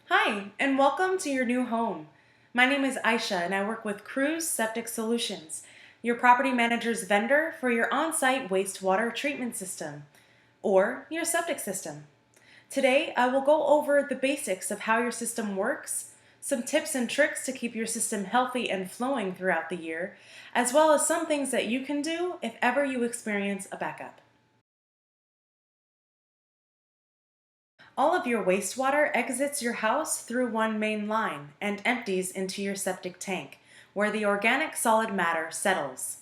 Hi, and welcome to your new home. My name is Aisha, and I work with Cruz Septic Solutions, your property manager's vendor for your on-site wastewater treatment system, or your septic system. Today, I will go over the basics of how your system works, some tips and tricks to keep your system healthy and flowing throughout the year, as well as some things that you can do if ever you experience a backup. All of your wastewater exits your house through one main line and empties into your septic tank, where the organic solid matter settles.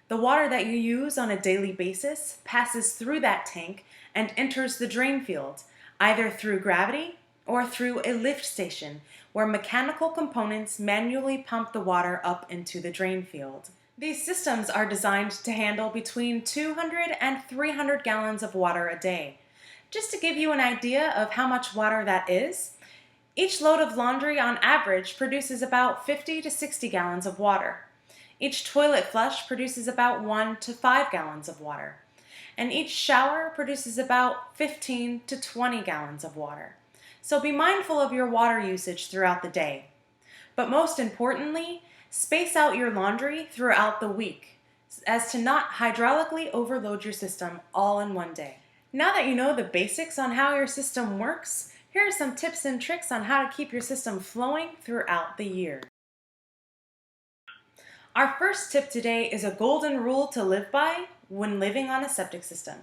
The water that you use on a daily basis passes through that tank and enters the drain field, either through gravity or through a lift station, where mechanical components manually pump the water up into the drain field. These systems are designed to handle between 200 and 300 gallons of water a day. Just to give you an idea of how much water that is, each load of laundry on average produces about 50 to 60 gallons of water. Each toilet flush produces about 1 to 5 gallons of water. And each shower produces about 15 to 20 gallons of water. So be mindful of your water usage throughout the day. But most importantly, space out your laundry throughout the week as to not hydraulically overload your system all in one day. Now that you know the basics on how your system works, here are some tips and tricks on how to keep your system flowing throughout the year. Our first tip today is a golden rule to live by when living on a septic system.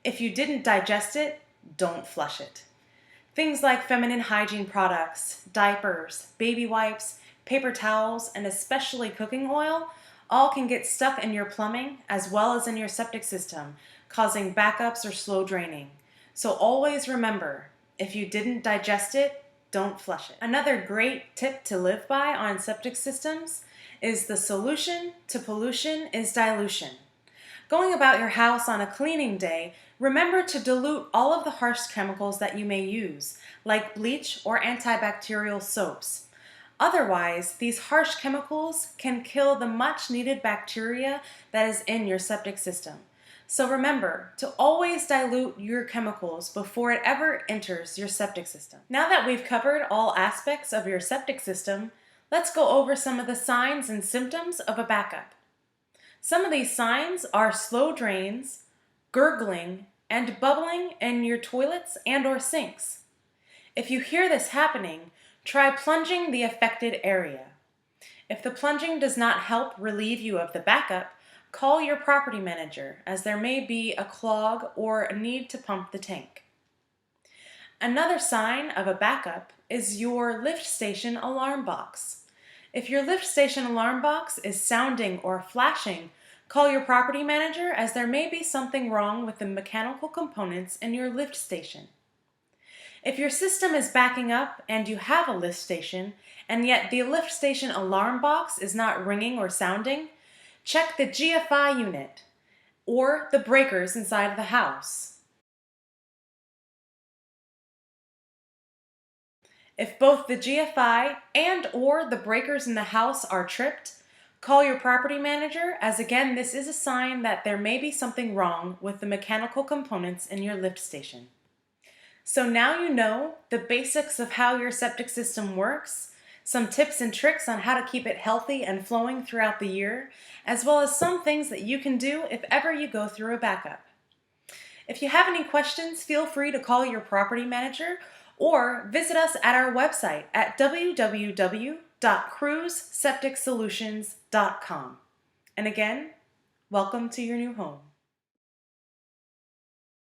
If you didn't digest it, don't flush it. Things like feminine hygiene products, diapers, baby wipes, paper towels, and especially cooking oil all can get stuck in your plumbing as well as in your septic system, causing backups or slow draining. So always remember, if you didn't digest it, don't flush it. Another great tip to live by on septic systems is the solution to pollution is dilution. Going about your house on a cleaning day, remember to dilute all of the harsh chemicals that you may use, like bleach or antibacterial soaps. Otherwise, these harsh chemicals can kill the much needed bacteria that is in your septic system. So remember to always dilute your chemicals before it ever enters your septic system. Now that we've covered all aspects of your septic system, let's go over some of the signs and symptoms of a backup. Some of these signs are slow drains, gurgling, and bubbling in your toilets and/or sinks. If you hear this happening, try plunging the affected area. If the plunging does not help relieve you of the backup, call your property manager, as there may be a clog or a need to pump the tank. Another sign of a backup is your lift station alarm box. If your lift station alarm box is sounding or flashing, call your property manager, as there may be something wrong with the mechanical components in your lift station. If your system is backing up and you have a lift station, and yet the lift station alarm box is not ringing or sounding, check the GFI unit or the breakers inside of the house. If both the GFI and/or the breakers in the house are tripped, call your property manager, as again, this is a sign that there may be something wrong with the mechanical components in your lift station. So now you know the basics of how your septic system works, some tips and tricks on how to keep it healthy and flowing throughout the year, as well as some things that you can do if ever you go through a backup. If you have any questions, feel free to call your property manager or visit us at our website at www.cruzsepticsolutions.com. And again, welcome to your new home.